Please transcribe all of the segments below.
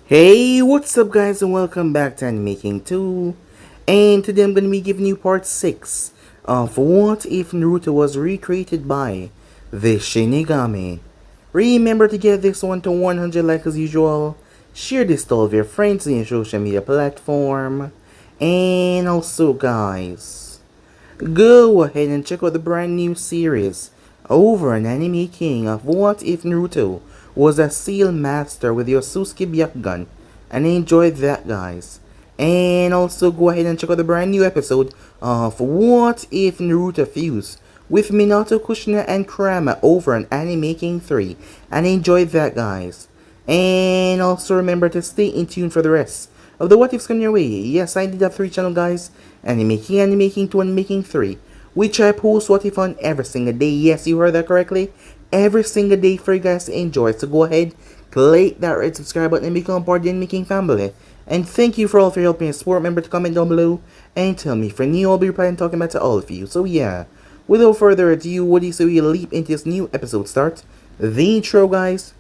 Hey, what's up guys and welcome back to Animaking 2. And today I'm going to be giving you part 6 of What If Naruto Was Recreated by the Shinigami. Remember to get this one to 100 likes as usual. Share this to all of your friends on your social media platform. And also guys, go ahead and check out the brand new series over on Anime King of What If Naruto Was a Seal Master with Yosuke Byakugan, and I enjoyed that guys. And also go ahead and check out the brand new episode of What If Naruto Fused with Minato, Kushina and Kurama over on Anime King 3, and I enjoyed that guys. And also remember to stay in tune for the rest of the What Ifs coming your way. Yes, I did have 3 channel guys, Anime King 2, and Making 3, which I post What If on every single day. Yes, you heard that correctly. Every single day for you guys to enjoy. So go ahead, click that red subscribe button and become part of the Making family. And thank you for all for your help and support. Remember to comment down below and tell me if you're new. I'll be replying and talking about to all of you. So yeah, without further ado, what do you say we leap into this new episode start? The intro guys.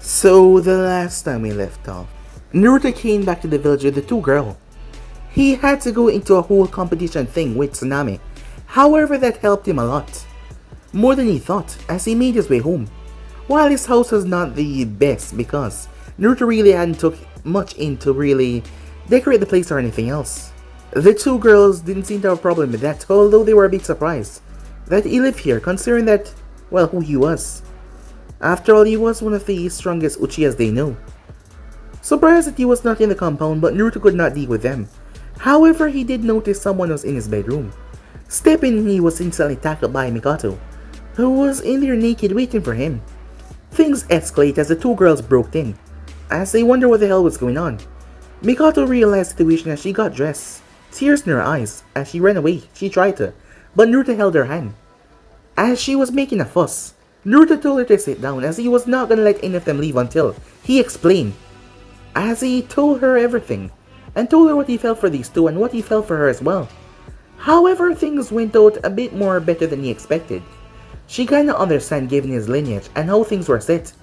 So the last time we left off, Naruto came back to the village with the 2 girls. He had to go into a whole competition thing with Tsunami. However, that helped him a lot. More than he thought as he made his way home. While his house was not the best because Naruto really hadn't took much in to really decorate the place or anything else. The 2 girls didn't seem to have a problem with that, although they were a bit surprised that he lived here considering that, well, who he was. After all, he was one of the strongest Uchihas they know. Surprised that he was not in the compound, but Naruto could not deal with them. However, he did notice someone was in his bedroom. Stepping in, he was instantly tackled by Mikoto, who was in there naked waiting for him. Things escalate as the 2 girls broke in, as they wonder what the hell was going on. Mikoto realized the situation as she got dressed, tears in her eyes. As she ran away, she tried to, but Naruto held her hand. As she was making a fuss, Naruto told her to sit down as he was not gonna let any of them leave until he explained. As he told her everything, and told her what he felt for these 2 and what he felt for her as well. However, things went out a bit more better than he expected. She kinda understood given his lineage and how things were set,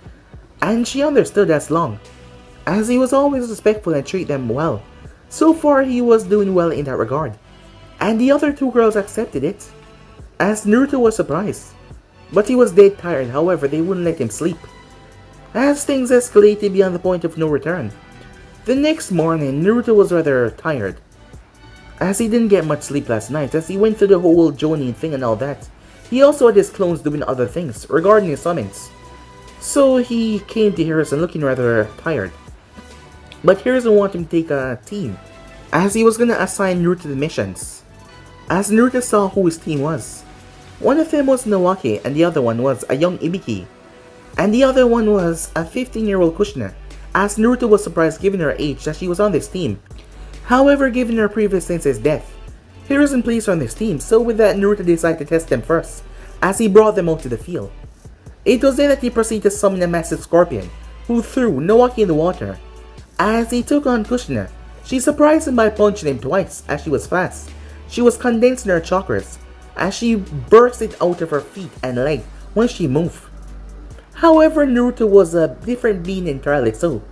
and she understood as long as he was always respectful and treat them well. So far he was doing well in that regard, and the other 2 girls accepted it, as Naruto was surprised. But he was dead tired, however they wouldn't let him sleep, as things escalated beyond the point of no return. The next morning, Naruto was rather tired, as he didn't get much sleep last night as he went through the whole Jonin thing and all that. He also had his clones doing other things regarding his summons, so he came to Hiruzen looking rather tired. But Hiruzen wanted him to take a team, as he was gonna assign Naruto the missions. As Naruto saw who his team was, one of them was Nawaki and the other one was a young Ibiki, and the other one was a 15-year-old Kushina, as Naruto was surprised given her age that she was on this team. However, given her previous sensei's death, Hiruzen placed her on this team, so with that Naruto decided to test them first, as he brought them out to the field. It was then that he proceeded to summon a massive scorpion, who threw Nawaki in the water. As he took on Kushina, she surprised him by punching him twice as she was fast. She was condensing her chakras, as she bursted out of her feet and leg when she moved. However, Naruto was a different being entirely, so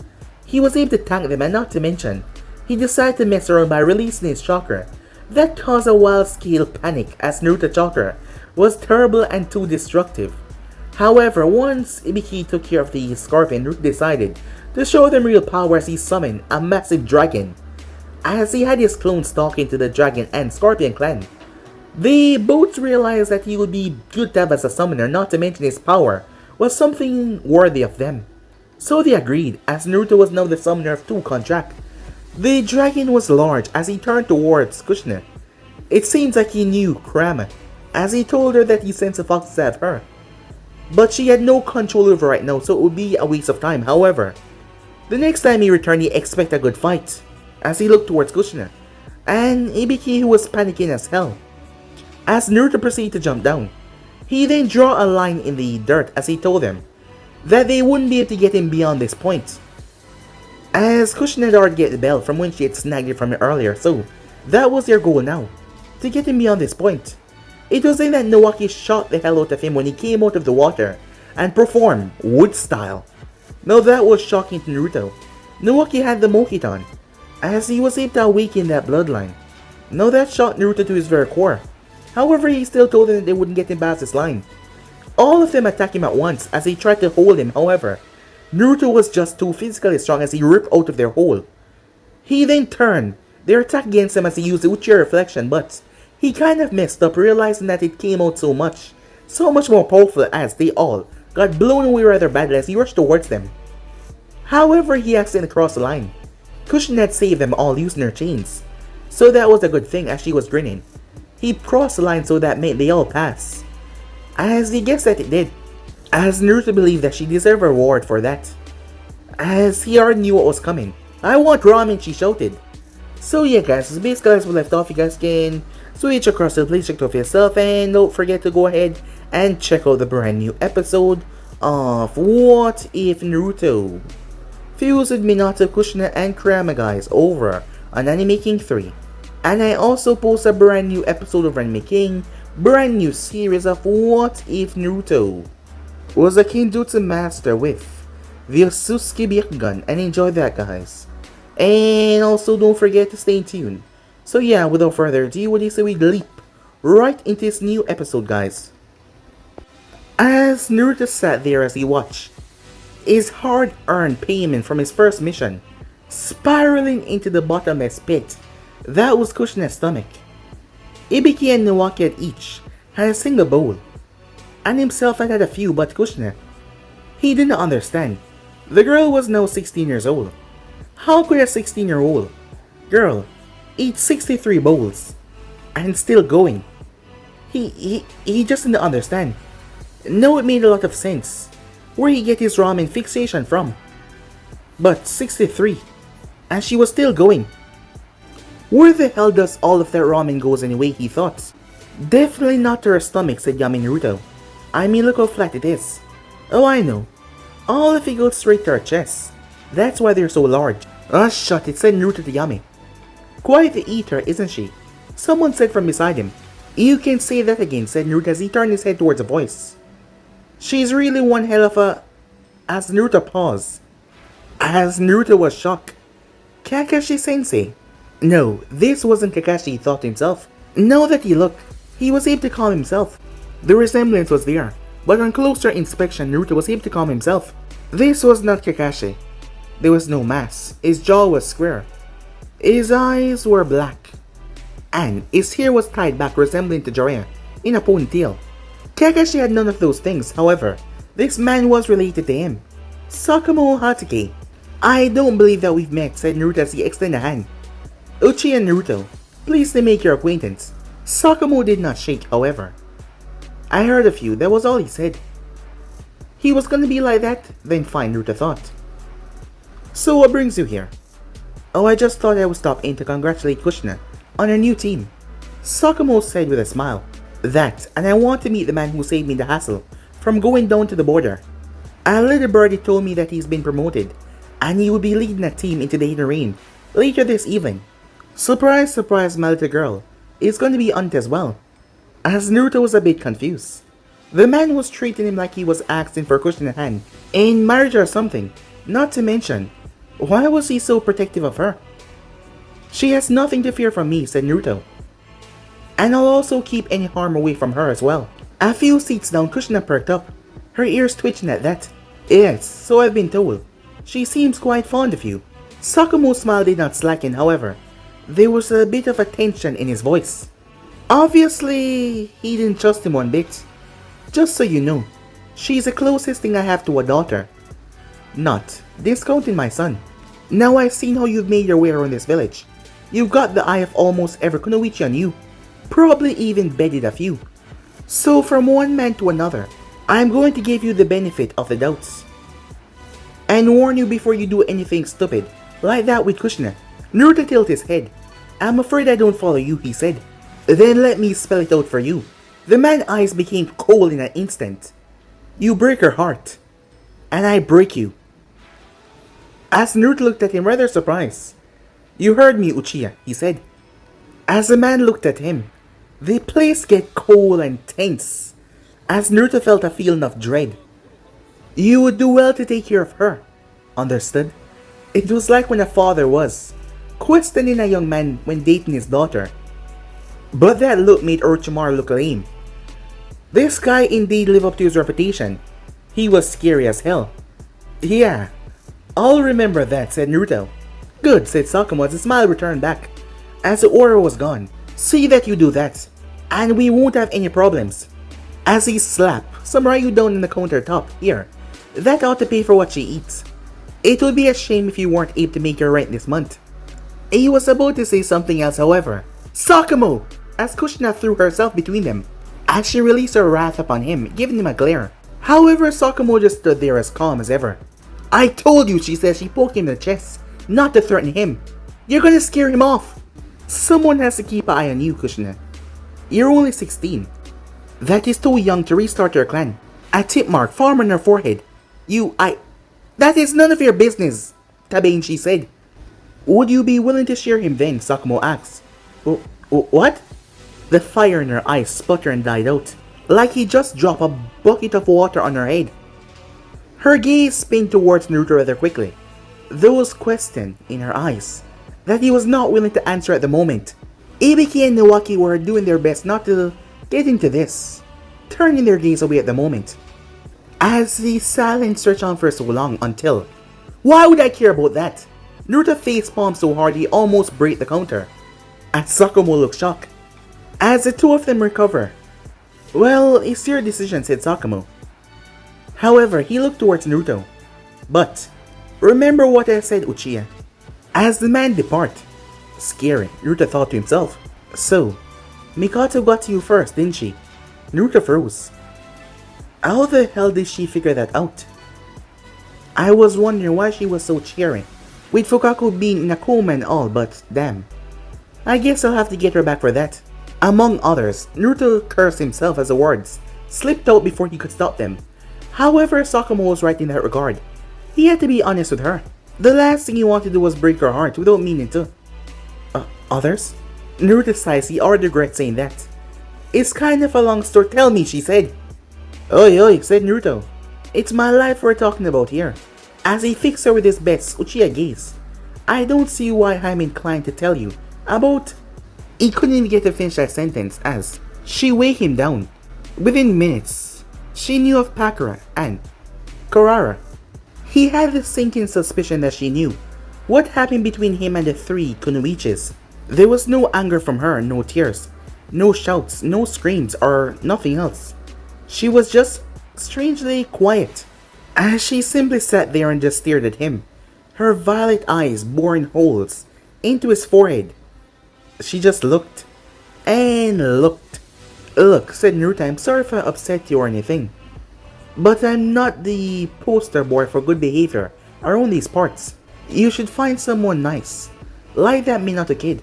he was able to tank them, and not to mention, he decided to mess around by releasing his chakra. That caused a wild-scale panic as Naruto chakra was terrible and too destructive. However, once Ibiki took care of the scorpion, Naruto decided to show them real power as he summoned a massive dragon, as he had his clones talking to the dragon and scorpion clan. They both realized that he would be good to have as a summoner, not to mention his power was something worthy of them. So they agreed, as Naruto was now the summoner of 2 contract. The dragon was large as he turned towards Kushina. It seems like he knew Kurama, as he told her that he sent the foxes at her. But she had no control over right now, so it would be a waste of time. However, the next time he returned, he expected a good fight, as he looked towards Kushina, and Ibiki, who was panicking as hell. As Naruto proceeded to jump down, he then drew a line in the dirt as he told them that they wouldn't be able to get him beyond this point, as Kushina had already get the bell from when she had snagged it from him earlier, so that was their goal now, to get him beyond this point. It was then that Naruto shot the hell out of him when he came out of the water and performed wood style. Now that was shocking to Naruto. Naruto had the Mokiton, as he was able to awaken that bloodline. Now that shocked Naruto to his very core. However, he still told them that they wouldn't get him past this line. All of them attacked him at once as they tried to hold him. However, Naruto was just too physically strong as he ripped out of their hold. He then turned their attack against him as he used the Uchiha reflection, but he kind of messed up, realizing that it came out so much more powerful, as they all got blown away rather badly as he rushed towards them. However, he accidentally crossed the line. Kushina had saved them all using her chains, so that was a good thing as she was grinning. He crossed the line, so that meant they all passed, as he guessed that it did, as Naruto believed that she deserved a reward for that, as he already knew what was coming. "I want ramen," she shouted. So yeah guys, so basically as we left off, you guys can switch across to the place, check it out for yourself, and don't forget to go ahead and check out the brand new episode of What If Naruto fused with Minato, Kushina, and Kurama guys over on Anime King 3. And I also post a brand new episode of Anime King, brand new series of What If Naruto was a Kinjutsu master with the Otsutsuki Byakugan, and enjoy that guys. And also don't forget to stay tuned. So yeah, without further ado, what do you say we leap right into this new episode guys. As Naruto sat there as he watched his hard-earned payment from his first mission spiraling into the bottomless pit that was Kushina's stomach. Ibiki and Naruto had each had a single bowl, and himself had a few, but Kushina, he didn't understand. The girl was now 16 years old. How could a 16-year-old girl eat 63 bowls and still going? He just didn't understand. No, it made a lot of sense where he get his ramen fixation from. But 63, and she was still going. Where the hell does all of that ramen goes anyway, he thought. Definitely not to her stomach, said Yami Naruto. I mean, look how flat it is. Oh, I know. All of it goes straight to her chest. That's why they're so large. Ah, shut it, said Naruto to Yami. Quite the eater, isn't she? Someone said from beside him. You can say that again, said Naruto as he turned his head towards the voice. She's really one hell of a... As Naruto paused, as Naruto was shocked. Kakashi-sensei. No, this wasn't Kakashi, he thought to himself. Now that he looked, he was able to calm himself. The resemblance was there, but on closer inspection, Naruto was able to calm himself. This was not Kakashi. There was no mask. His jaw was square. His eyes were black. And his hair was tied back, resembling to Jiraiya, in a ponytail. Kakashi had none of those things, however, this man was related to him. Sakamoto Hatake. I don't believe that we've met, said Naruto as he extended a hand. Uchiha Naruto, pleased to make your acquaintance. Sakamoto did not shake, however. I heard of you, that was all he said. He was gonna be like that? Then fine, Naruto thought. So what brings you here? Oh, I just thought I would stop in to congratulate Kushina on her new team. Sakamoto said with a smile. That, and I want to meet the man who saved me the hassle from going down to the border. A little birdie told me that he's been promoted, and he will be leading a team into the Hidden Rain later this evening. Surprise, surprise, my little girl. It's going to be Aunt as well. As Naruto was a bit confused. The man was treating him like he was asking for Kushina's hand in marriage or something. Not to mention, why was he so protective of her? She has nothing to fear from me, said Naruto. And I'll also keep any harm away from her as well. A few seats down, Kushina perked up, her ears twitching at that. Yes, so I've been told. She seems quite fond of you. Sakamoto's smile did not slacken, however. There was a bit of a tension in his voice. Obviously, he didn't trust him one bit. Just so you know, she's the closest thing I have to a daughter. Not discounting my son. Now I've seen how you've made your way around this village. You've got the eye of almost every kunoichi on you. Probably even bedded a few. So from one man to another, I am going to give you the benefit of the doubts. And warn you before you do anything stupid, like that with Kushina. Naruto tilted his head. I'm afraid I don't follow you, he said. Then let me spell it out for you. The man's eyes became cold in an instant. You break her heart. And I break you. As Naruto looked at him rather surprised. You heard me, Uchiha, he said. As the man looked at him, the place get cold and tense. As Naruto felt a feeling of dread. You would do well to take care of her. Understood? It was like when a father was questioning a young man when dating his daughter. But that look made Orochimaru look lame. This guy indeed lived up to his reputation. He was scary as hell. Yeah, I'll remember that, said Naruto. Good, said Sakamoto as a smile returned back. As the aura was gone, see that you do that, and we won't have any problems. As he slapped Samurai down in the countertop, here, that ought to pay for what she eats. It would be a shame if you weren't able to make your rent this month. He was about to say something else, however. Sakamoto! As Kushina threw herself between them, as she released her wrath upon him, giving him a glare. However, Sakamoto just stood there as calm as ever. I told you, she said, she poked him in the chest, not to threaten him. You're gonna scare him off. Someone has to keep an eye on you, Kushina. You're only 16. That is too young to restart your clan. A tip mark formed on her forehead. That is none of your business, Tabain, said. Would you be willing to share him then, Sakamoto asked. What? The fire in her eyes sputtered and died out, like he just dropped a bucket of water on her head. Her gaze spun towards Naruto rather quickly. There was question in her eyes that he was not willing to answer at the moment. Ibiki and Nawaki were doing their best not to get into this, turning their gaze away at the moment. As the silence stretched on for so long until, why would I care about that? Naruto face palmed so hard he almost broke the counter. And Sakamoto looked shocked. As the two of them recover, well, it's your decision, said Sakamoto. However, he looked towards Naruto. But, remember what I said, Uchiha. As the man depart, scary, Naruto thought to himself. So, Mikoto got to you first, didn't she? Naruto froze. How the hell did she figure that out? I was wondering why she was so cheery, with Fukaku being in a coma and all, but damn. I guess I'll have to get her back for that. Among others, Naruto cursed himself as the words slipped out before he could stop them. However, Sakamoto was right in that regard. He had to be honest with her. The last thing he wanted to do was break her heart without meaning to. Others? Naruto sighs, he already regrets saying that. It's kind of a long story, tell me, she said. Oi, said Naruto. It's my life we're talking about here. As he fixed her with his best Uchiha gaze. I don't see why I'm inclined to tell you about... He couldn't even get to finish that sentence as she weighed him down. Within minutes, she knew of Pakura and Kurara. He had the sinking suspicion that she knew what happened between him and the three Kunoichis. There was no anger from her, no tears, no shouts, no screams, or nothing else. She was just strangely quiet, as she simply sat there and just stared at him, her violet eyes boring holes into his forehead. She just looked and looked. Look, said Naruto, I'm sorry if I upset you or anything, but I'm not the poster boy for good behavior around these parts. You should find someone nice, like that Minato kid.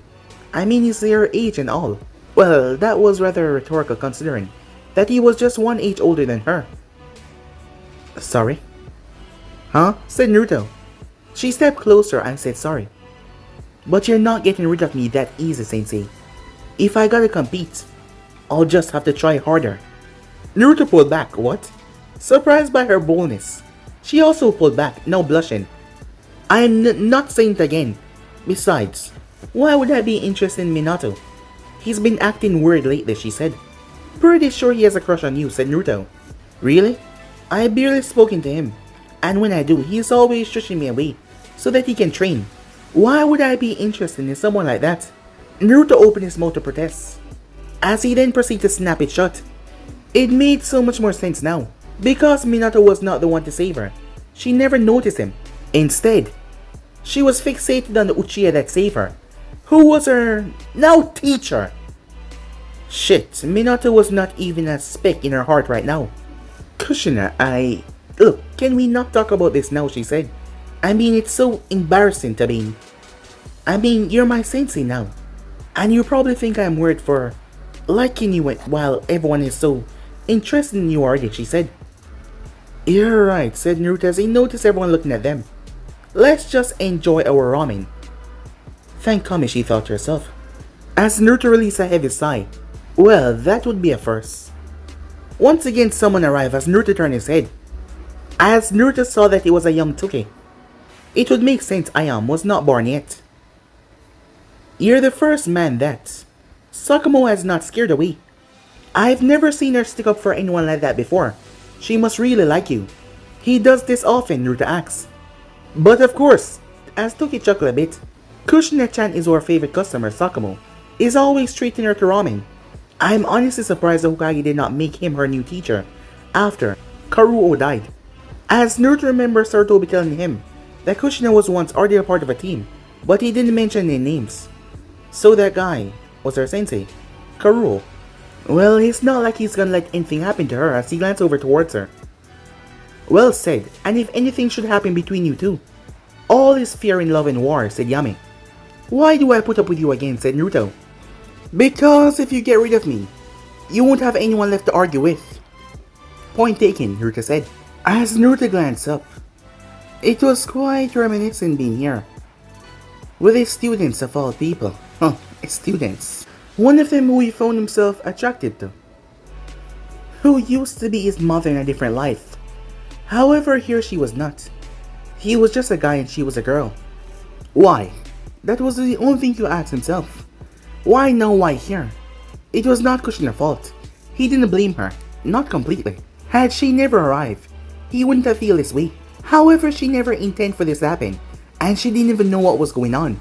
I mean, he's their age and all. Well, that was rather rhetorical considering that he was just 1 age older than her. Sorry? Huh? Said Naruto. She stepped closer and said sorry. But you're not getting rid of me that easy, Sensei. If I gotta compete, I'll just have to try harder. Naruto pulled back. What? Surprised by her boldness, she also pulled back, now blushing. I'm not saying it again. Besides, why would I be interested in Minato? He's been acting weird lately, she said. Pretty sure he has a crush on you, said Naruto. Really? I barely spoken to him, and when I do, he's always shushing me away so that he can train. Why would I be interested in someone like that? Naruto opened his mouth to protest, as he then proceeded to snap it shut. It made so much more sense now, because Minato was not the one to save her. She never noticed him. Instead, she was fixated on the Uchiha that saved her, who was her now teacher. Shit, Minato was not even a speck in her heart right now. Kushina, Look, can we not talk about this now, she said. I mean, it's so embarrassing to be... you're my sensei now. And you probably think I'm weird for liking you while everyone is so interested in you already, she said. You're right, said Naruto as he noticed everyone looking at them. Let's just enjoy our ramen. Thank Kami, she thought to herself. As Naruto released a heavy sigh. Well, that would be a first. Once again, someone arrived as Naruto turned his head. As Naruto saw that it was a young Toki. It would make sense Ayam was not born yet. You're the first man that Sakamoto has not scared away. I've never seen her stick up for anyone like that before. She must really like you. He does this often, Naruto asks. But of course, as Toki chuckled a bit, Kushina-chan is our favorite customer, Sakamoto, is always treating her to ramen. I'm honestly surprised that Hokage did not make him her new teacher after Karuo died. As Naruto remembers Sarutobi telling him that Kushina was once already a part of a team, but he didn't mention their names. So that guy was her sensei, Karuo. Well, it's not like he's gonna let anything happen to her as he glanced over towards her. Well said, and if anything should happen between you two, all is fear in love and war, said Yami. Why do I put up with you again, said Naruto. Because if you get rid of me, you won't have anyone left to argue with. Point taken, Naruto said. As Naruto glanced up, it was quite reminiscent being here. With his students of all people. Students. One of them who he found himself attracted to. Who used to be his mother in a different life. However, here she was not. He was just a guy and she was a girl. Why? That was the only thing he asked himself. Why now, why here? It was not Kushina's fault. He didn't blame her. Not completely. Had she never arrived, he wouldn't have feel this way. However, she never intended for this to happen, and she didn't even know what was going on.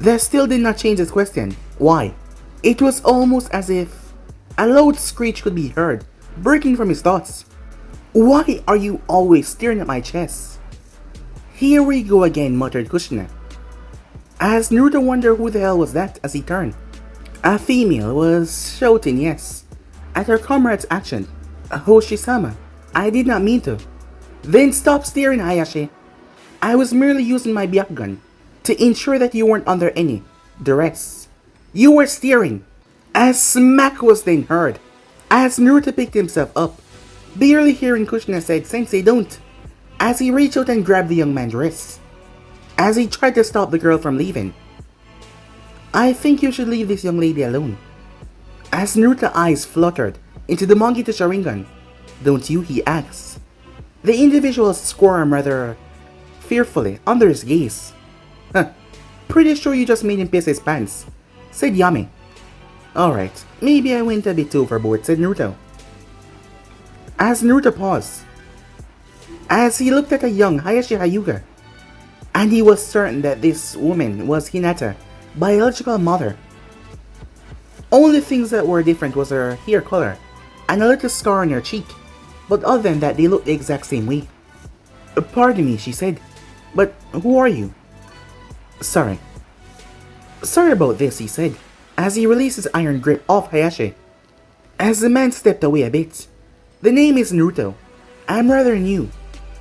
That still did not change his question. Why? It was almost as if a loud screech could be heard, breaking from his thoughts. Why are you always staring at my chest? Here we go again, muttered Kushina. As Naruto wondered who the hell was that as he turned. A female was shouting yes, at her comrade's action. Hoshi-sama, I did not mean to. Then stop staring, Hayashi. I was merely using my Byakugan to ensure that you weren't under any duress. You were staring. A smack was then heard, as Naruto picked himself up, barely hearing Kushina said, Sensei, don't, as he reached out and grabbed the young man's wrist, as he tried to stop the girl from leaving. I think you should leave this young lady alone. As Naruto's eyes fluttered into the monkey to Sharingan. Don't you? He asked. The individual squirmed rather fearfully under his gaze. Pretty sure you just made him piss his pants, said Yami. Alright, maybe I went a bit overboard, said Naruto. As Naruto paused, as he looked at a young Hayashi Hyuga, and he was certain that this woman was Hinata's biological mother. Only things that were different was her hair color and a little scar on her cheek, but other than that they looked the exact same way. Pardon me, she said, but who are you? Sorry about this, he said, as he released his iron grip off Hayashi. As the man stepped away a bit, the name is Naruto. I'm rather new,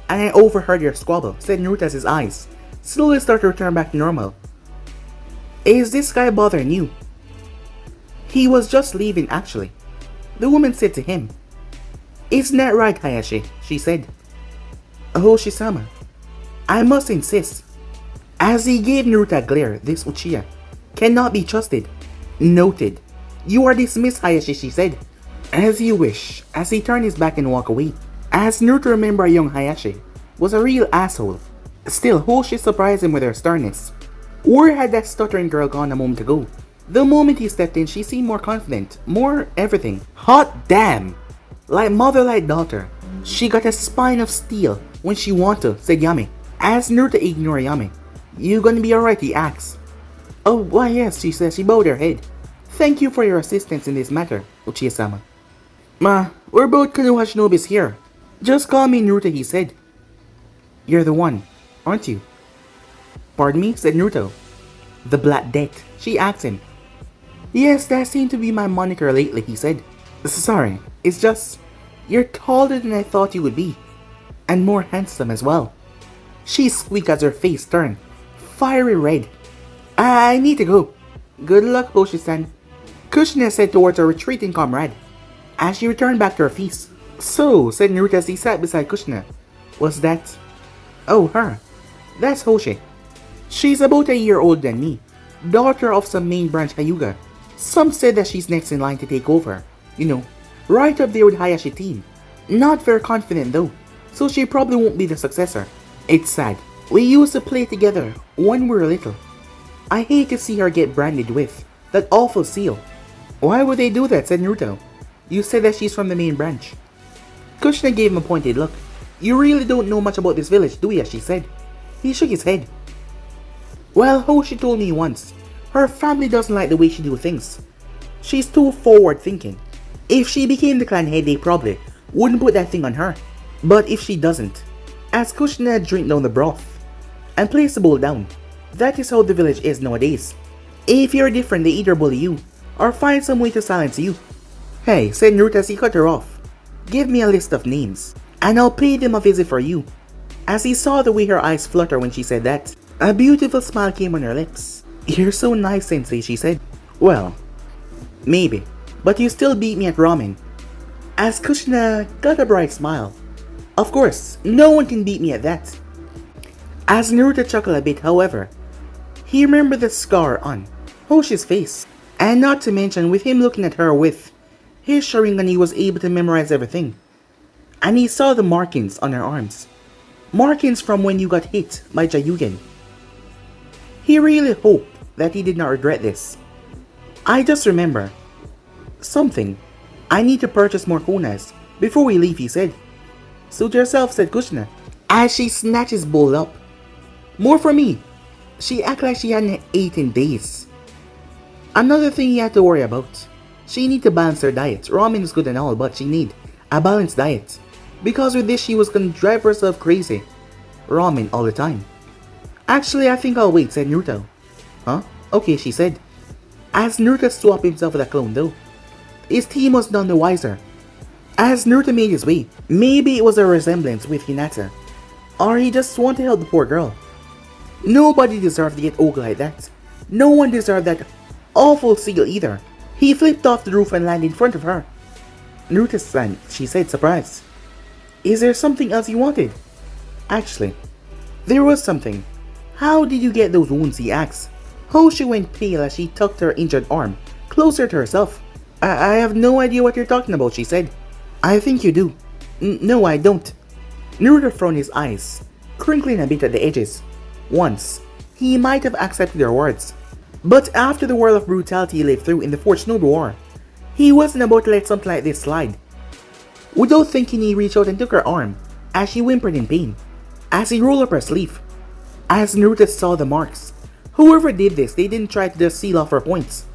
and I overheard your squabble, said Naruto as his eyes slowly started to return back to normal. Is this guy bothering you? He was just leaving, actually, the woman said to him. Isn't that right, Hayashi? She said. Hoshi-sama, I must insist. As he gave Naruto a glare, this Uchiha cannot be trusted. Noted. You are dismissed, Hayashi, she said. As you wish, as he turned his back and walked away. As Naruto remembered young Hayashi was a real asshole. Still, Hoshi surprised him with her sternness. Where had that stuttering girl gone a moment ago? The moment he stepped in, she seemed more confident, more everything. Hot damn! Like mother, like daughter. She got a spine of steel when she wanted to, said Yami. As Naruto ignored Yami. You gonna be alright, he asked. Oh, why yes, she said. She bowed her head. Thank you for your assistance in this matter, Uchiha-sama. We're both Konoha shinobis here. Just call me Naruto, he said. You're the one, aren't you? Pardon me, said Naruto. The Black Death, she asked him. Yes, that seemed to be my moniker lately, he said. Sorry, it's just, you're taller than I thought you would be. And more handsome as well. She squeaked as her face turned fiery red. I need to go. Good luck, Hoshi-san, Kushina said towards her retreating comrade, as she returned back to her feast. So, said Naruto as he sat beside Kushina, was that... Oh, her. That's Hoshi. She's about a year older than me, daughter of some main branch Hyuga. Some said that she's next in line to take over. You know, right up there with Hayashi team. Not very confident though, so she probably won't be the successor. It's sad. We used to play together when we were little. I hate to see her get branded with that awful seal. Why would they do that, said Naruto. You said that she's from the main branch. Kushina gave him a pointed look. You really don't know much about this village, do ya? She said. He shook his head. Well, Hoshi told me once, her family doesn't like the way she do things. She's too forward thinking. If she became the clan head, they probably wouldn't put that thing on her. But if she doesn't, as Kushina drank down the broth and placed the bowl down, that is how the village is nowadays. If you're different, they either bully you or find some way to silence you. Hey, said Naruto as he cut her off. Give me a list of names, and I'll pay them a visit for you. As he saw the way her eyes flutter when she said that, a beautiful smile came on her lips. You're so nice, Sensei, she said. Well, maybe, but you still beat me at ramen. As Kushina got a bright smile. Of course, no one can beat me at that. As Naruto chuckled a bit, however, he remembered the scar on Hoshi's face, and not to mention with him looking at her with his Sharingan, he was able to memorize everything. And he saw the markings on her arms. Markings from when you got hit by Jayugen. He really hoped that he did not regret this. I just remember something. I need to purchase more kunas before we leave, he said. Suit yourself, said Kushina, as she snatched his bowl up. More for me. She acted like she hadn't eaten in days. Another thing he had to worry about. She need to balance her diet. Ramen is good and all, but she need a balanced diet. Because with this, she was gonna drive herself crazy. Ramen all the time. Actually, I think I'll wait, said Naruto. Huh? Okay, she said. As Naruto swapped himself with a clone though, his team was none the wiser. As Naruto made his way, maybe it was a resemblance with Hinata, or he just wanted to help the poor girl. Nobody deserved to get ogled like that. No one deserved that awful seal either. He flipped off the roof and landed in front of her. Naruto-san, she said, surprised. Is there something else you wanted? Actually, there was something. How did you get those wounds, he asked. Hoshi went pale as she tucked her injured arm closer to herself. I have no idea what you're talking about, she said. I think you do. No, I don't. Naruto frowned his eyes, crinkling a bit at the edges. Once, he might have accepted her words. But after the world of brutality he lived through in the Fourth Shinobi War, he wasn't about to let something like this slide. Without thinking, he reached out and took her arm as she whimpered in pain, as he rolled up her sleeve. As Naruto saw the marks, whoever did this, they didn't try to just seal off her points.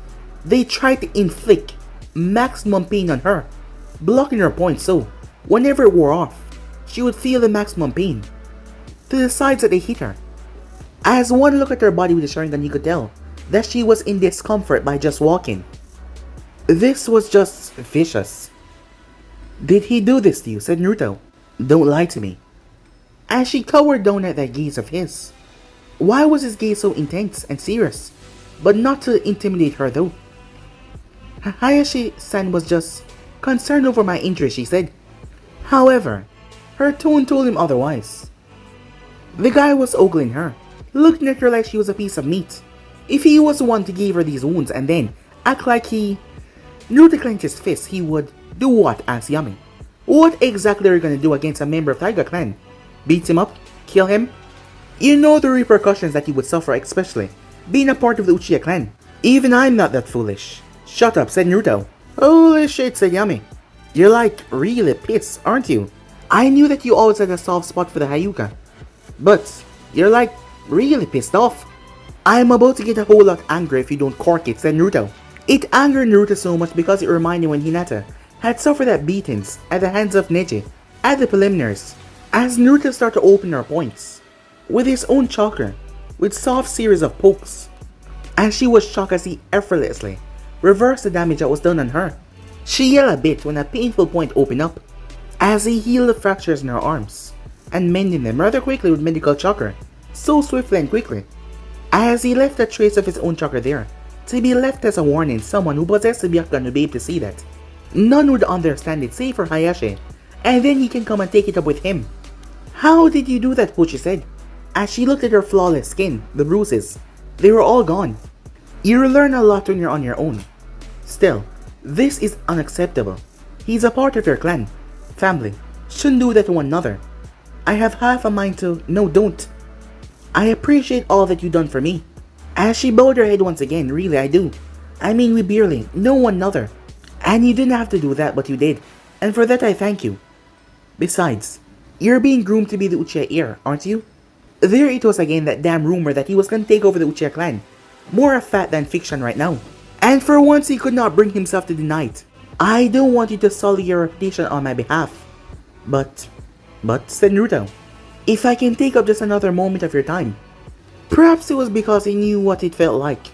They tried to inflict maximum pain on her, blocking her points so, whenever it wore off, she would feel the maximum pain to the sides that they hit her. As one looked at her body with the Sharingan, he could tell that she was in discomfort by just walking. This was just vicious. Did he do this to you? Said Naruto. Don't lie to me. As she cowered down at that gaze of his. Why was his gaze so intense and serious? But not to intimidate her though. Hayashi-san was just concerned over my injury, she said. However, her tone told him otherwise. The guy was ogling her, looking at her like she was a piece of meat. If he was the one to give her these wounds and then act like he knew to clench his fist, he would do what? Asked Yami. What exactly are you gonna do against a member of Tiger Clan? Beat him up? Kill him? You know the repercussions that he would suffer, especially being a part of the Uchiha clan. Even I'm not that foolish. Shut up, said Naruto. Holy shit, said Yami. You're like really pissed, aren't you? I knew that you always had a soft spot for the Hyuga, but you're like really pissed off. I'm about to get a whole lot angry if you don't cork it, said Naruto. It angered Naruto so much because it reminded him when Hinata had suffered at beatings at the hands of Neji at the preliminaries. As Naruto started to open her points with his own chakra with soft series of pokes, and she was shocked as he effortlessly reverse the damage that was done on her. She yelled a bit when a painful point opened up, as he healed the fractures in her arms, and mending them rather quickly with medical chakra, so swiftly and quickly, as he left a trace of his own chakra there, to be left as a warning someone who possessed the Byakugan would be able to see that. None would understand it save for Hayashi, and then he can come and take it up with him. How did you do that, Puchi said, as she looked at her flawless skin, the bruises. They were all gone. You learn a lot when you're on your own. Still, this is unacceptable. He's a part of your clan, family. Shouldn't do that to one another. I have half a mind to, no, don't. I appreciate all that you've done for me. As she bowed her head once again, really I do. I mean, we barely know one another. And you didn't have to do that, but you did. And for that I thank you. Besides, you're being groomed to be the Uchiha heir, aren't you? There it was again, that damn rumor that he was gonna take over the Uchiha clan. More a fact than fiction right now. And for once he could not bring himself to deny it. I don't want you to sully your reputation on my behalf. But, said Naruto, if I can take up just another moment of your time. Perhaps it was because he knew what it felt like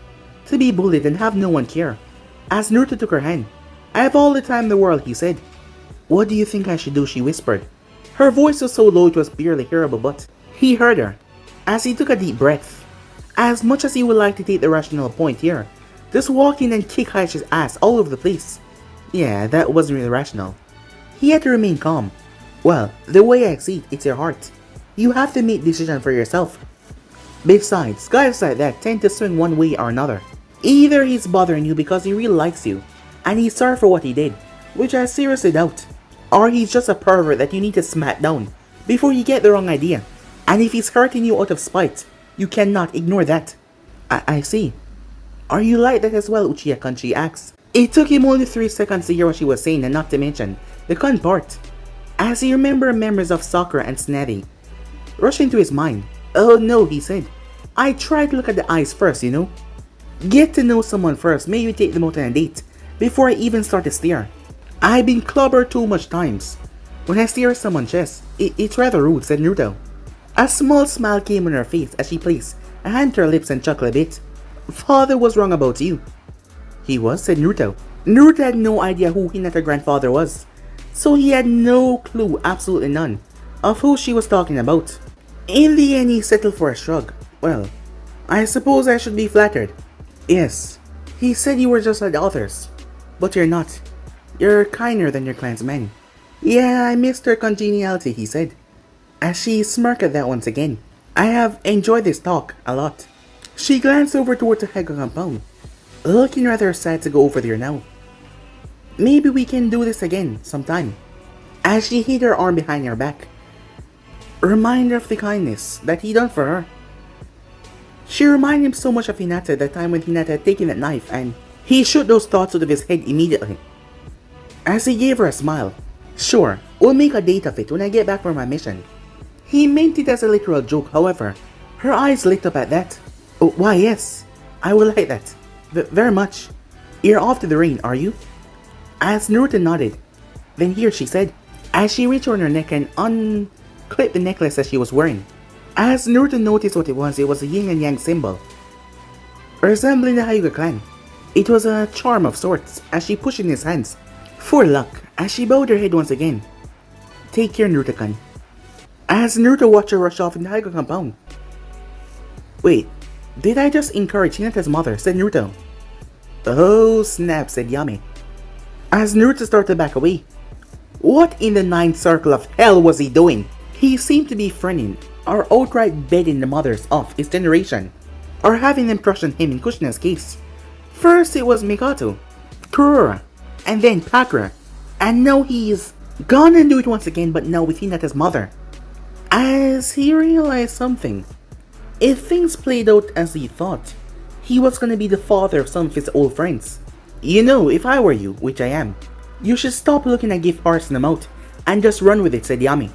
to be bullied and have no one care. As Naruto took her hand, I have all the time in the world, he said. What do you think I should do, she whispered. Her voice was so low it was barely hearable, but he heard her, as he took a deep breath. As much as he would like to take the rational point here, just walk in and kick Hayashi's ass all over the place. Yeah, that wasn't really rational. He had to remain calm. Well, the way I see it, it's your heart. You have to make decisions for yourself. Besides, guys like that tend to swing one way or another. Either he's bothering you because he really likes you, and he's sorry for what he did, which I seriously doubt. Or he's just a pervert that you need to smack down before you get the wrong idea. And if he's hurting you out of spite, you cannot ignore that. I see. Are you like that as well, Uchiha-kun, she asks. It took him only 3 seconds to hear what she was saying, and not to mention the kun part, as he remembered memories of Sakura and Snazzy rush into his mind. Oh no, he said. I tried to look at the eyes first, you know. Get to know someone first, maybe take them out on a date, before I even start to stare. I've been clobbered too much times. When I stare at someone's chest, it's rather rude, said Naruto. A small smile came on her face as she placed a hand to her lips and chuckled a bit. Father was wrong about you. He was, said Naruto. Naruto had no idea who Hinata's grandfather was, so he had no clue, absolutely none, of who she was talking about. In the end, he settled for a shrug. Well, I suppose I should be flattered. Yes, he said you were just like the others, but you're not. You're kinder than your clan's men. Yeah, I missed her congeniality, he said, as she smirked at that once again. I have enjoyed this talk a lot. She glanced over towards the Hega compound, looking rather sad to go over there now. Maybe we can do this again sometime, as she hid her arm behind her back. Reminder of the kindness that he done for her. She reminded him so much of Hinata that time when Hinata had taken that knife, and he shook those thoughts out of his head immediately. As he gave her a smile. Sure, we'll make a date of it when I get back from my mission. He meant it as a literal joke, however, her eyes lit up at that. Oh, why yes, I will like that. Very much. You're off to the rain, are you? As Naruto nodded. Then here, she said, as she reached on her neck and unclipped the necklace that she was wearing. As Naruto noticed what it was a yin and yang symbol, resembling the Hyuga clan. It was a charm of sorts, as she pushed in his hands. For luck, as she bowed her head once again. Take care, Naruto-kun. As Naruto watched her rush off in the Hyuga compound. Wait, did I just encourage Hinata's mother, said Naruto. Oh snap, said Yami. As Naruto started to back away. What in the ninth circle of hell was he doing? He seemed to be fronting, or outright begging the mothers of his generation, or having them crush on him in Kushina's case. First it was Mikoto, Kurura, and then Pakura, and now he's gonna do it once again, but now with Hinata's mother. As he realized something, if things played out as he thought, he was gonna be the father of some of his old friends. You know, if I were you, which I am, you should stop looking at gift hearts in the mouth and just run with it, said Yami.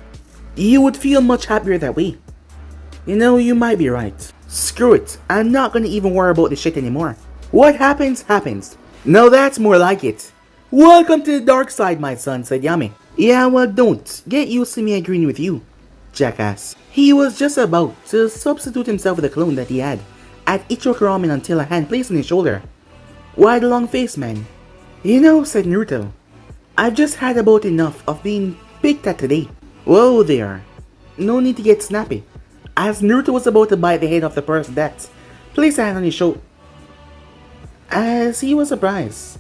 You would feel much happier that way. You know, you might be right. Screw it, I'm not gonna even worry about this shit anymore. What happens, happens. No, that's more like it. Welcome to the dark side, my son, said Yami. Yeah, well, don't get used to me agreeing with you, jackass. He was just about to substitute himself with a clone that he had at Ichiro Ramen until a hand placed on his shoulder Why the long face, man? You know, said Naruto, I've just had about enough of being picked at today. Whoa there. No need to get snappy. As Naruto was about to bite the head off the person that placed a hand on his shoulder, as he was surprised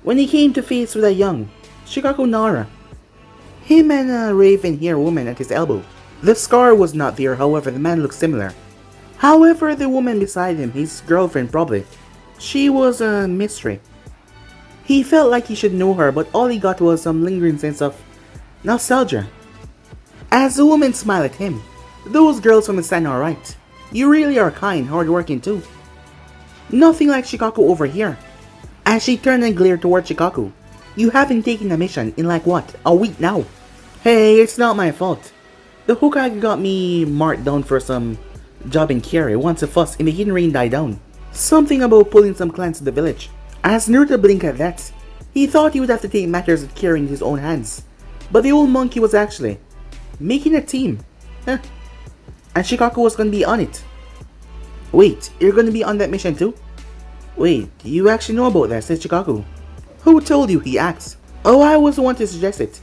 when he came to face with a young Shikaku Nara, him and a raven-haired woman at his elbow. The scar was not there, however the man looked similar. However, the woman beside him, his girlfriend probably, she was a mystery. He felt like he should know her, but all he got was some lingering sense of nostalgia. As the woman smiled at him, those girls from the stand are right. You really are kind, hardworking too. Nothing like Shikaku over here. As she turned and glared toward Shikaku. You haven't taken a mission in like what, a week now? Hey, it's not my fault. The Hokage got me marked down for some job in Kiri once the fuss in the hidden rain died down. Something about pulling some clans to the village. As Naruto blinked at that, he thought he would have to take matters with Kiri in his own hands. But the old monkey was actually making a team. Huh. And Shikaku was gonna be on it. Wait, you're gonna be on that mission too? Wait, you actually know about that, said Shikaku. Who told you, he asked. Oh, I was the one to suggest it.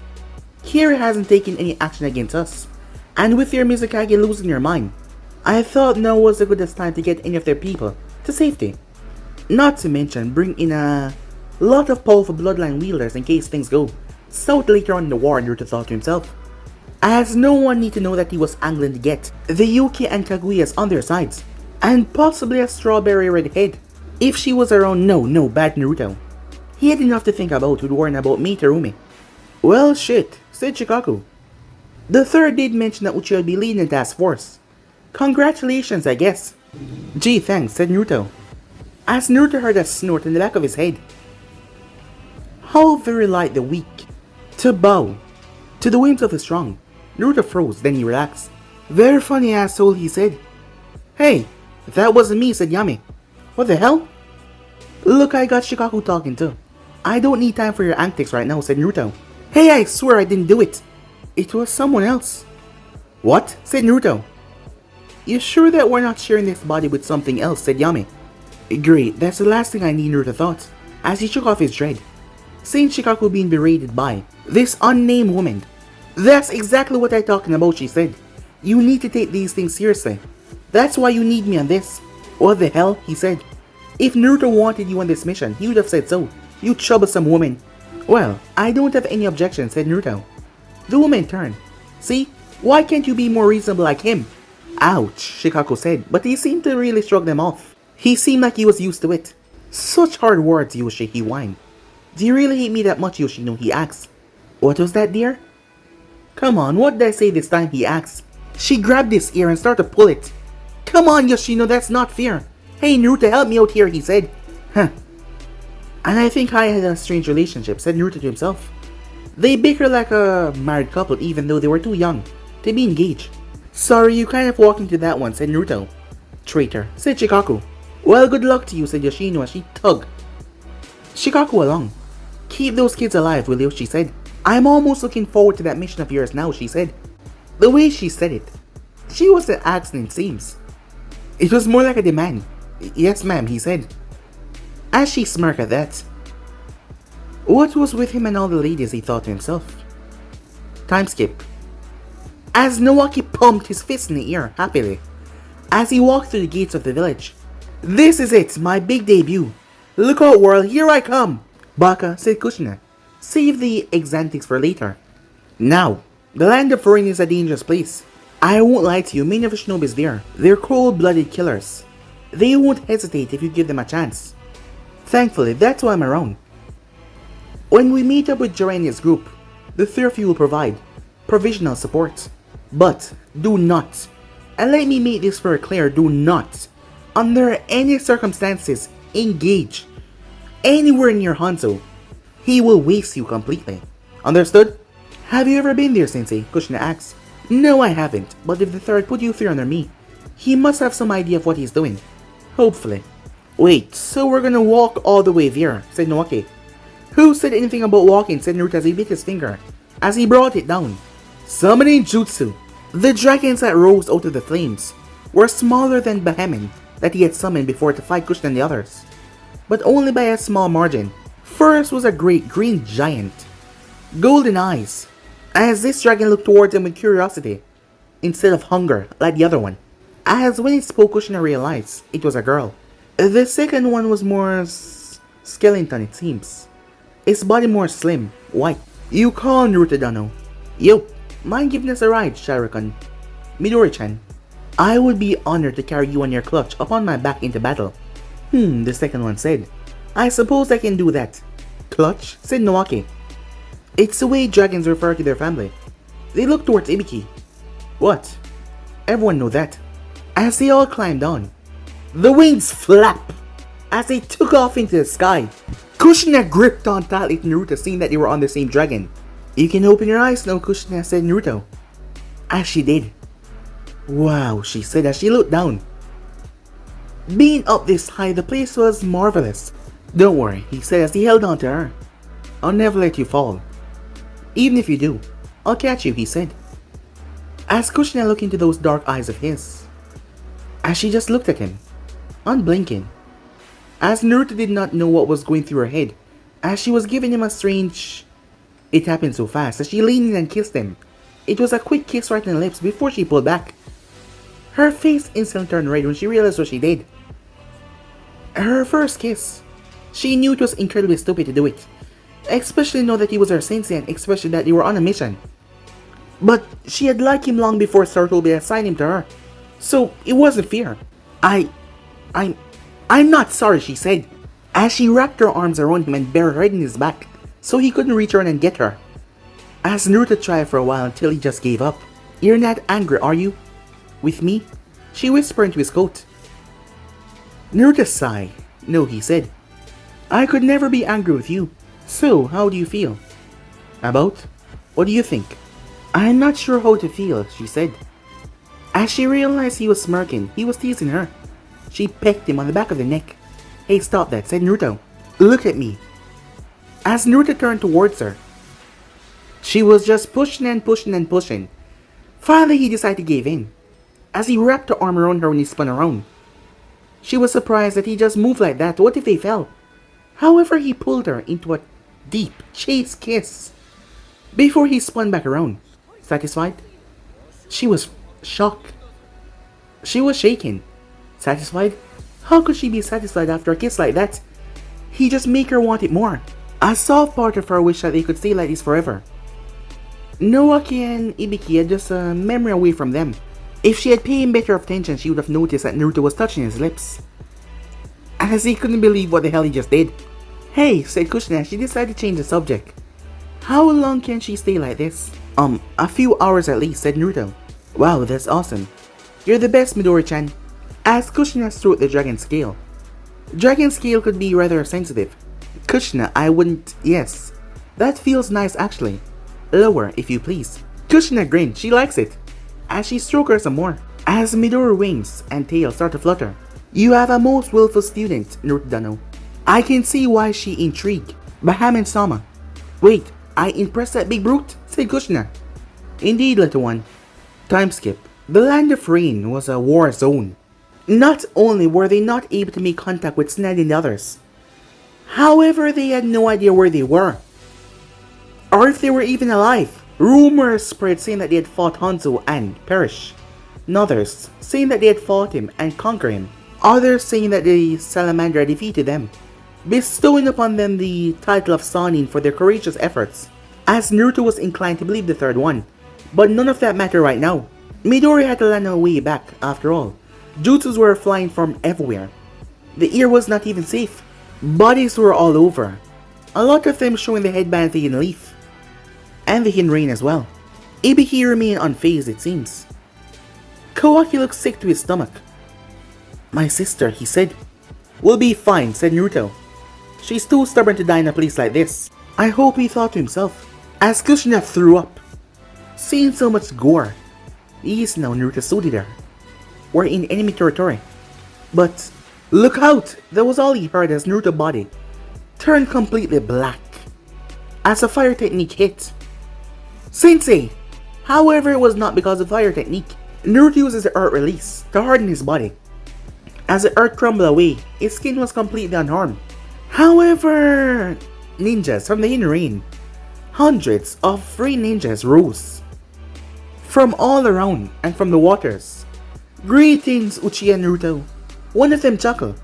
Kiri hasn't taken any action against us. And with your Mizukage losing your mind, I thought now was the goodest time to get any of their people to safety. Not to mention bring in a lot of powerful bloodline wielders in case things go south later on in the war, Naruto thought to himself. As no one need to know that he was angling to get the Yuki and Kaguya's on their sides, and possibly a strawberry red head. If she was around, no, bad Naruto. He had enough to think about with worrying about me, Terumi. Well shit, said Shikaku. The third did mention that Uchiha would be leading the task force. Congratulations, I guess. Gee, thanks, said Naruto. As Naruto heard a snort in the back of his head. How very light the weak to bow to the whims of the strong. Naruto froze, then he relaxed. Very funny asshole, he said. Hey, that wasn't me, said Yami. What the hell? Look, I got Shikaku talking too. I don't need time for your antics right now, said Naruto. Hey, I swear I didn't do it. It was someone else. What? Said Naruto. You sure that we're not sharing this body with something else, said Yami. Great, that's the last thing I need, Naruto thought, as he shook off his dread. Seeing Shikaku being berated by this unnamed woman. That's exactly what I'm talking about, she said. You need to take these things seriously. That's why you need me on this. What the hell, he said. If Naruto wanted you on this mission, he would have said so. You troublesome woman. Well, I don't have any objection, said Naruto. The woman turned. See, why can't you be more reasonable like him? Ouch, Shikaku said, but he seemed to really shrug them off. He seemed like he was used to it. Such hard words, Yoshi, he whined. Do you really hate me that much, Yoshino, he asked. What was that, dear? Come on, what did I say this time, he asked. She grabbed his ear and started to pull it. Come on, Yoshino, that's not fair. Hey, Naruto, help me out here, he said. Huh. And I think I had a strange relationship, said Naruto to himself. They bicker like a married couple even though they were too young to be engaged. Sorry, you kind of walked into that one, said Naruto. Traitor, said Shikaku. Well, good luck to you, said Yoshino as she tugged Shikaku along. Keep those kids alive, will you, she said. I'm almost looking forward to that mission of yours now, she said. The way she said it, she wasn't asking, it seems. It was more like a demand. Yes, ma'am, he said. As she smirked at that. What was with him and all the ladies, he thought to himself. Time skip. As Nawaki pumped his fist in the air, happily, as he walked through the gates of the village. This is it, my big debut. Look out, world, here I come. Baka, said Kushina. Save the exantics for later. Now, the land of Ruin is a dangerous place. I won't lie to you, many of the shinobis there. They're cold-blooded killers. They won't hesitate if you give them a chance. Thankfully, that's why I'm around. When we meet up with Jiraiya's group, the three of you will provide provisional support. But do not, and let me make this very clear, do not, under any circumstances, engage anywhere near Hanzo. He will waste you completely. Understood? Have you ever been there, Sensei? Kushina asked. No, I haven't, but if the third put you three under me, he must have some idea of what he's doing. Hopefully. Wait, so we're gonna walk all the way there, said Nawaki. Who said anything about walking, said Naruto as he bit his finger, as he brought it down. Summoning Jutsu. The dragons that rose out of the flames were smaller than Behemoth that he had summoned before to fight Kushina and the others. but only by a small margin. First was a great green giant, golden eyes, as this dragon looked towards him with curiosity, instead of hunger like the other one. As when it spoke, Kushina realized it was a girl. The second one was more skeleton, it seems. Its body more slim, white. You call Naruto Dano. Yo, mind giving us a ride, Sharukan? Midori-chan. I would be honored to carry you on your clutch upon my back into battle. The second one said. I suppose I can do that. Clutch? Said Nawaki. It's the way dragons refer to their family. They looked towards Ibiki. What? Everyone knew that. As they all climbed on, the wings flap as they took off into the sky. Kushina gripped on tightly to Naruto, seeing that they were on the same dragon. You can open your eyes now, Kushina, said Naruto. As she did. Wow, she said as she looked down. Being up this high, the place was marvelous. Don't worry, he said as he held on to her. I'll never let you fall. Even if you do, I'll catch you, he said. As Kushina looked into those dark eyes of his. As she just looked at him, unblinking. As Naruto did not know what was going through her head, as she was giving him a strange... It happened so fast as she leaned in and kissed him. It was a quick kiss right on the lips before she pulled back. Her face instantly turned red when she realized what she did. Her first kiss. She knew it was incredibly stupid to do it. Especially know that he was her sensei and especially that they were on a mission. But she had liked him long before Sarutobi assigned him to her. So it wasn't fear. I'm not sorry, she said, as she wrapped her arms around him and buried her head in his back, so he couldn't return and get her. As Naruto tried for a while until he just gave up. You're not angry, are you? With me? She whispered into his coat. Naruto sighed. No, he said. I could never be angry with you. So, how do you feel? About? What do you think? I'm not sure how to feel, she said. As she realized he was smirking, he was teasing her. She pecked him on the back of the neck. Hey, stop that, said Naruto. Look at me. As Naruto turned towards her, she was just pushing and pushing and pushing. Finally, he decided to give in. As he wrapped her arm around her when he spun around. She was surprised that he just moved like that. What if they fell? However, he pulled her into a deep chase kiss before he spun back around. Satisfied? She was shocked. She was shaking. Satisfied? How could she be satisfied after a kiss like that? He just made her want it more. A soft part of her wished that they could stay like this forever. Nawaki and Ibiki had just a memory away from them. If she had paid him better attention, she would have noticed that Naruto was touching his lips. As he couldn't believe what the hell he just did. Hey, said Kushina as she decided to change the subject. How long can she stay like this? A few hours at least, said Naruto. Wow, that's awesome. You're the best, Midori-chan. As Kushina stroked the dragon scale. Dragon scale could be rather sensitive. Kushina, I wouldn't... Yes. That feels nice actually. Lower, if you please. Kushina grinned. She likes it. As she stroked her some more. As Midori wings and tail start to flutter. You have a most willful student, Naruto Dano. I can see why she intrigued. Bahamon-sama. Wait, I impressed that big brute? Said Kushina. Indeed, little one. Time skip. The land of rain was a war zone. Not only were they not able to make contact with Snad and the others, however, they had no idea where they were, or if they were even alive. Rumors spread saying that they had fought Hanzo and perished. Others saying that they had fought him and conquered him. Others saying that the Salamander had defeated them, bestowing upon them the title of Sanin for their courageous efforts. As Naruto was inclined to believe the third one, but none of that mattered right now. Midori had to land on her way back after all. Jutsus were flying from everywhere. The ear was not even safe. Bodies were all over. A lot of them showing the headband of the hidden leaf. And the hidden rain as well. Ibiki remained unfazed, it seems. Kawaki looked sick to his stomach. My sister, he said. We'll be fine, said Naruto. She's too stubborn to die in a place like this. I hope he thought to himself. As Kushina threw up. Seeing so much gore. Yes, now Naruto so did her. We're in enemy territory. But, look out! That was all he heard as Naruto's body turned completely black as a fire technique hit. Sensei! However, it was not because of fire technique. Naruto uses the earth release to harden his body. As the earth crumbled away, his skin was completely unharmed. However, ninjas from the inner ring, hundreds of free ninjas rose from all around and from the waters. Greetings, Uchiha Naruto. One of them chuckled.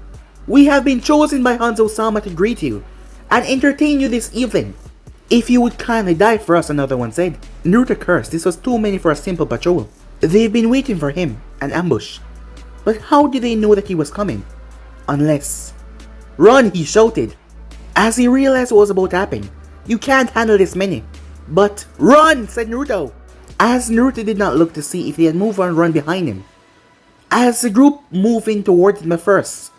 We have been chosen by Hanzo-sama to greet you and entertain you this evening. If you would kindly die for us, another one said. Naruto cursed. This was too many for a simple patrol. They've been waiting for him, an ambush. But how did they know that he was coming? Unless... Run, he shouted. As he realized what was about to happen. You can't handle this many. But run, said Naruto. As Naruto did not look to see if he had moved or run behind him. As the group moving towards him at first,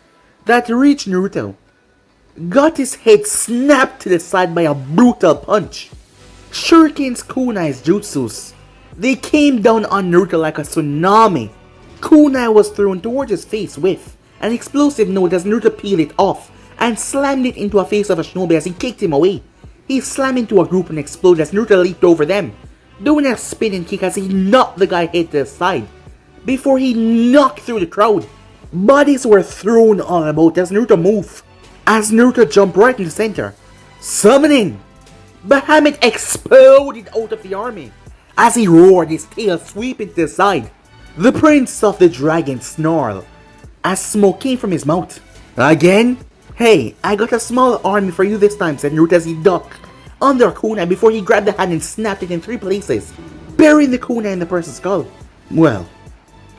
that reached Naruto, got his head snapped to the side by a brutal punch. Shurikens, kunais, jutsus, they came down on Naruto like a tsunami. Kunai was thrown towards his face with an explosive note as Naruto peeled it off and slammed it into the face of a shinobi as he kicked him away. He slammed into a group and exploded as Naruto leaped over them, doing a spinning kick as he knocked the guy head to the side before he knocked through the crowd. Bodies were thrown all about as Naruto moved. As Naruto jumped right in the center, summoning, Bahamut exploded out of the army as he roared, his tail sweeping to the side. The prince of the dragon snarled as smoke came from his mouth. Again? Hey, I got a small army for you this time, said Naruto as he ducked under a kunai before he grabbed the hand and snapped it in 3 places, burying the kunai in the person's skull. Well,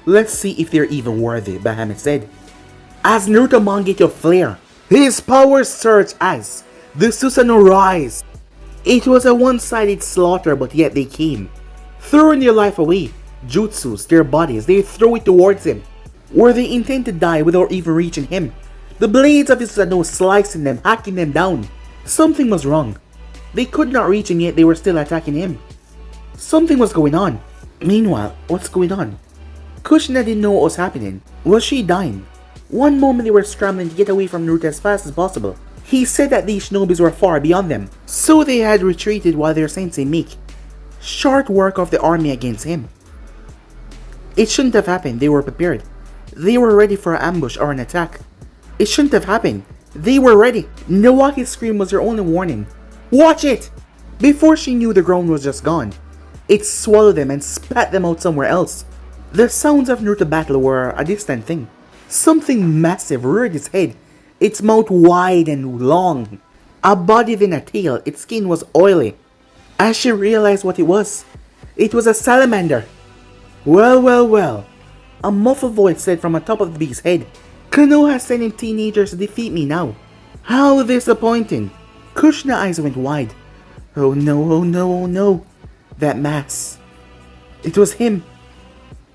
let's see if they're even worthy, Bahamut said. As Naruto managed to flare, his powers surged as the Susanoo rise. It was a one-sided slaughter, but yet they came, throwing their life away. Jutsus, their bodies, they throw it towards him. Were they intent to die without even reaching him? The blades of his Susanoo slicing them, hacking them down. Something was wrong. They could not reach him, yet they were still attacking him. Something was going on. Meanwhile, what's going on? Kushina didn't know what was happening. Was she dying? One moment they were scrambling to get away from Naruto as fast as possible. He said that these shinobis were far beyond them, so they had retreated while their sensei Meek short work of the army against him. It shouldn't have happened. They were prepared. They were ready for an ambush or an attack. It shouldn't have happened. They were ready. Nawaki's scream was their only warning. Watch it! Before she knew, the ground was just gone. It swallowed them and spat them out somewhere else. The sounds of Naruto battle were a distant thing. Something massive reared its head, its mouth wide and long. A body then a tail, its skin was oily. As she realized what it was a salamander. Well, well, well, a muffled voice said from atop of the beast's head. Konoha has sending teenagers to defeat me now. How disappointing. Kushina's eyes went wide. Oh no, oh no, oh no. That mask. It was him.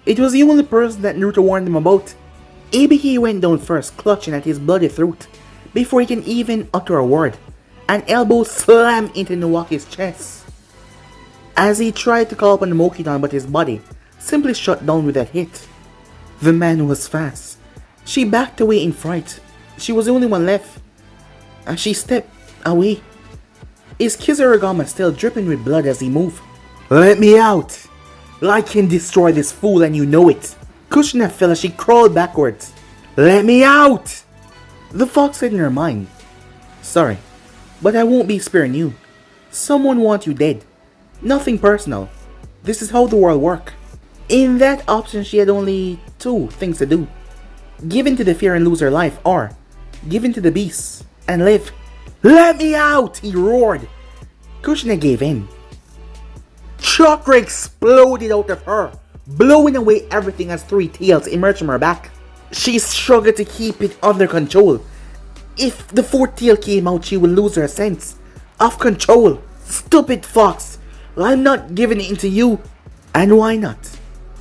It was the only person that Naruto warned him about. Ibiki went down first, clutching at his bloody throat. Before he can even utter a word, an elbow slammed into Nawaki's chest. As he tried to call upon the Mokidan, but his body simply shut down with that hit. The man was fast. She backed away in fright. She was the only one left. As she stepped away, his Kizurigama still dripping with blood as he moved. Let me out! I can destroy this fool and you know it. Kushina fell as she crawled backwards. Let me out! The fox said in her mind. Sorry, but I won't be sparing you. Someone wants you dead. Nothing personal. This is how the world works. In that option, she had only 2 things to do. Give in to the fear and lose her life, or give in to the beast and live. Let me out! He roared. Kushina gave in. Chakra exploded out of her, blowing away everything as 3 tails emerged from her back. She struggled to keep it under control. If the 4th tail came out, she would lose her sense of control. Stupid fox! I'm not giving in to you. And why not?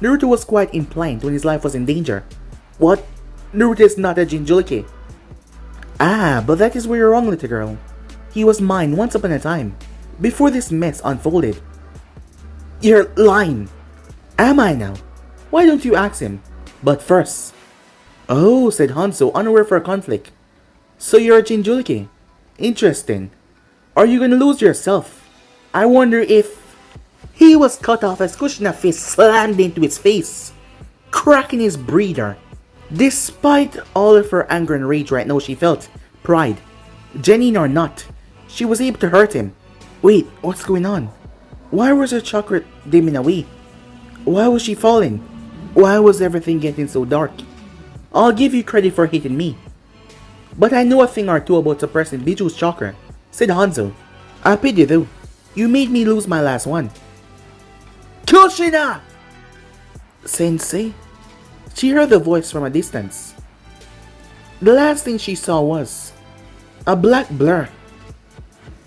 Naruto was quite impliant when his life was in danger. What? Naruto is not a Jinchuriki. Ah, but that is where you're wrong, little girl. He was mine once upon a time, before this mess unfolded. You're lying. Am I now? Why don't you ask him? But first... Oh, said Hanzo, unaware for a conflict. So you're a Jinchuriki. Interesting. Are you gonna lose yourself? I wonder if... He was cut off as Kushina's fist slammed into his face, cracking his breather. Despite all of her anger and rage right now, she felt pride. Genin or not, she was able to hurt him. Wait, what's going on? Why was her chakra dimming away? Why was she falling? Why was everything getting so dark? I'll give you credit for hitting me, but I know a thing or two about suppressing Biju's chakra, said Hanzo. I pity you though. You made me lose my last one. Kushina! Sensei? She heard the voice from a distance. The last thing she saw was a black blur.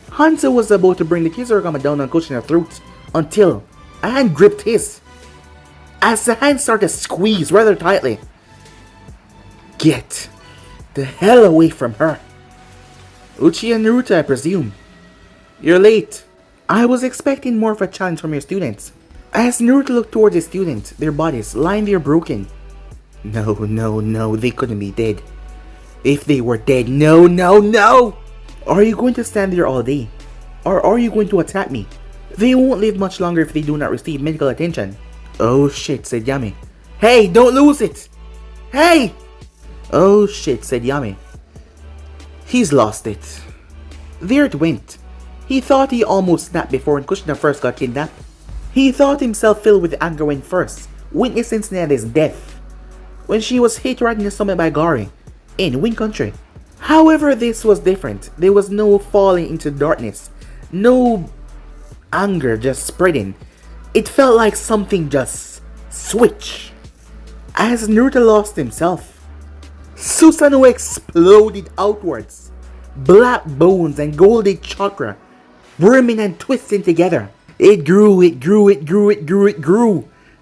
Hanzo was about to bring the Kizurigama down on Kushina's throat until a hand gripped his. As the hand started to squeeze rather tightly. Get the hell away from her. Uchiha Naruto, I presume. You're late. I was expecting more of a challenge from your students. As Naruto looked towards his students, their bodies lying there broken. No, they couldn't be dead. If they were dead, no! Are you going to stand there all day? Or are you going to attack me? They won't live much longer if they do not receive medical attention. Oh shit, said Yami. Hey, don't lose it! Hey! Oh shit, said Yami. He's lost it. There it went. He thought he almost snapped before when Kushina first got kidnapped. He thought himself filled with anger when first witnessing Tsunade's death, when she was hit right in the stomach by Gari, in Wind Country. However, this was different. There was no falling into darkness, no anger just spreading. It felt like something just switched. As Naruto lost himself, Susanoo exploded outwards. Black bones and golden chakra brimming and twisting together. It grew.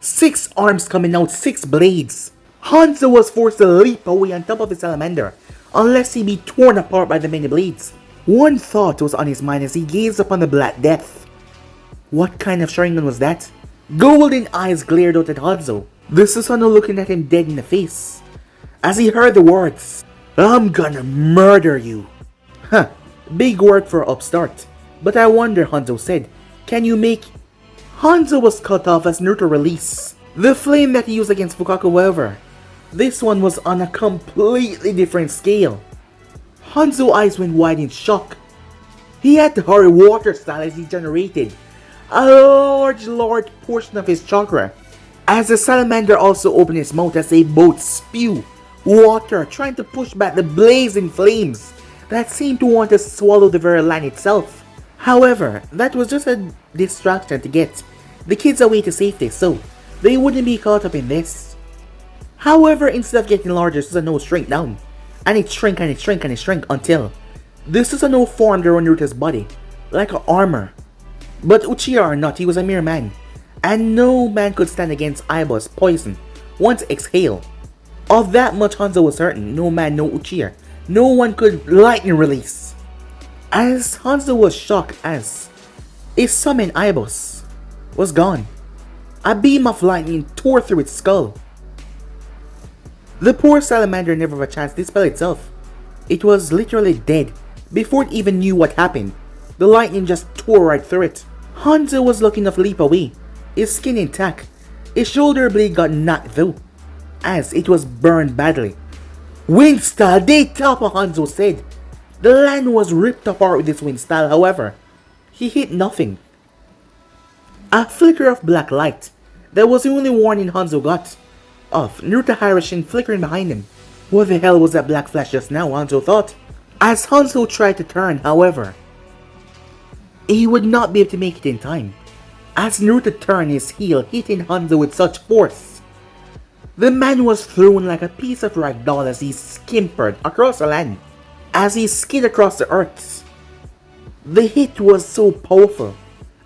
6 arms coming out, 6 blades. Hanzo was forced to leap away on top of the salamander, unless he be torn apart by the many blades. One thought was on his mind as he gazed upon the Black Death. What kind of Sharingan was that? Golden eyes glared out at Hanzo, the Susanoo looking at him dead in the face. As he heard the words, I'm gonna murder you. Huh, big word for upstart. But I wonder, Hanzo said, can you make... Hanzo was cut off as Naruto released the flame that he used against Fukaku, however. This one was on a completely different scale. Hanzo's eyes went wide in shock. He had to hurry water style as he generated a large portion of his chakra. As the salamander also opened his mouth as they both spew water, trying to push back the blazing flames that seemed to want to swallow the very land itself. However, that was just a distraction to get the kids away to safety so they wouldn't be caught up in this. However, instead of getting larger, Susanoo shrank down, and it shrank until the Susanoo formed around Naruto's body like an armor. But Uchiha or not, he was a mere man, and no man could stand against Aiba's poison once exhaled. Of that much Hanzo was certain. No man, no Uchiha, no one could lightning release. As Hanzo was shocked as a summoned Aibos was gone. A beam of lightning tore through its skull. The poor salamander never had a chance to dispel itself. It was literally dead before it even knew what happened. The lightning just tore right through it. Hanzo was lucky enough to leap away, his skin intact. His shoulder blade got knocked though, as it was burned badly. Wind style, they top of Hanzo said. The land was ripped apart with this wind style, however, he hit nothing. A flicker of black light, that was the only warning Hanzo got, of Naruto Harashin flickering behind him. What the hell was that black flash just now, Hanzo thought. As Hanzo tried to turn, however, he would not be able to make it in time. As Naruto turned his heel, hitting Hanzo with such force, the man was thrown like a piece of ragdoll as he skimpered across the land. As he skid across the earth, the hit was so powerful,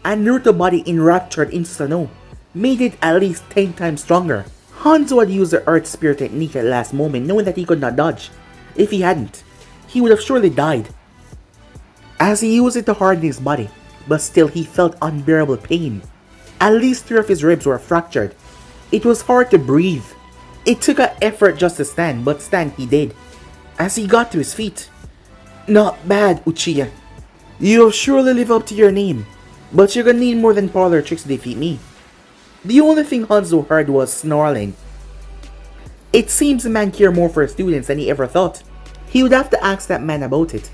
and Naruto's body enraptured into Susanoo made it at least 10 times stronger. Hanzo had used the Earth Spear technique at the last moment, knowing that he could not dodge. If he hadn't, he would have surely died. As he used it to harden his body, but still he felt unbearable pain. At least 3 of his ribs were fractured. It was hard to breathe. It took an effort just to stand, but stand he did. As he got to his feet. Not bad, Uchiha. You'll surely live up to your name, but you're gonna need more than parlor tricks to defeat me. The only thing Hanzo heard was snarling. It seems the man cared more for his students than he ever thought. He would have to ask that man about it.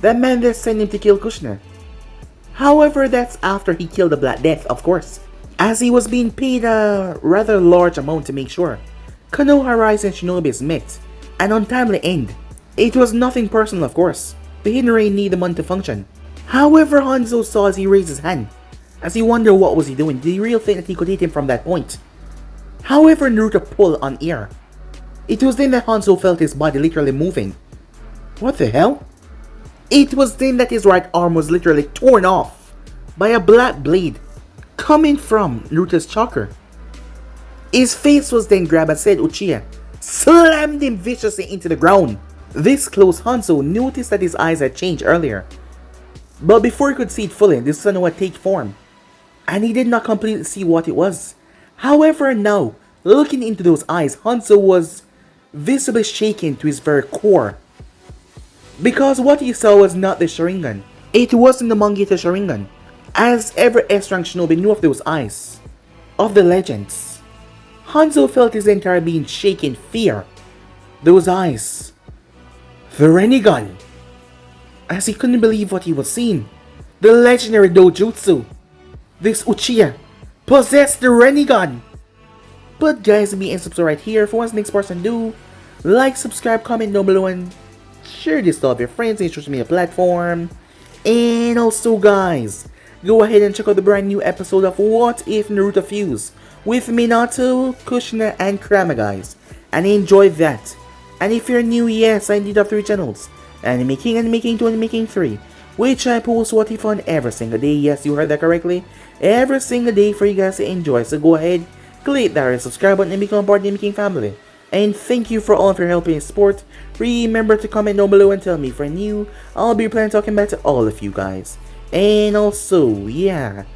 That man there sent him to kill Kushner. However, that's after he killed the Black Death, of course, as he was being paid a rather large amount to make sure Konoha Rise and Shinobi's met an untimely end. It was nothing personal, of course. The Hidden Rain needed the money to function. However, Hanzo saw as he raised his hand, as he wondered what was he doing. Did he really think that he could hit him from that point? However, Naruto pulled on air. It was then that Hanzo felt his body literally moving. What the hell? It was then that his right arm was literally torn off by a black blade coming from Naruto's chakra. His face was then grabbed and said Uchiha slammed him viciously into the ground. This close Hanzo noticed that his eyes had changed earlier, but before he could see it fully, the sun would take form, and he did not completely see what it was. However, now, looking into those eyes, Hanzo was visibly shaken to his very core, because what he saw was not the Sharingan. It wasn't the Mangekyo Sharingan, as every S-rank shinobi knew of those eyes, of the legends. Hanzo felt his entire being shake in fear. Those eyes. The Rinnegan. As he couldn't believe what he was seeing. The legendary dojutsu. This Uchiha possessed the Rinnegan. But guys, be and subscribe right here. For what's the next person do, like, subscribe, comment down below, and share this to all of your friends and social media platform. And also guys, go ahead and check out the brand new episode of What If Naruto Fuse with Minato, Kushner, and Kurama, guys, and enjoy that. And if you're new, yes, I indeed have 3 channels, Anime King, Anime King 2, Anime King 3, which I post What If on every single day. Yes, you heard that correctly, every single day for you guys to enjoy. So go ahead, click that red subscribe button and become part of the Anime King family. And thank you for all of your help and support. Remember to comment down below and tell me if you're new. I'll be planning talking back to all of you guys. And also, yeah,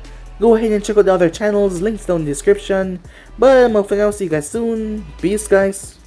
go ahead and check out the other channels, links down in the description. But for now, see you guys soon. Peace, guys.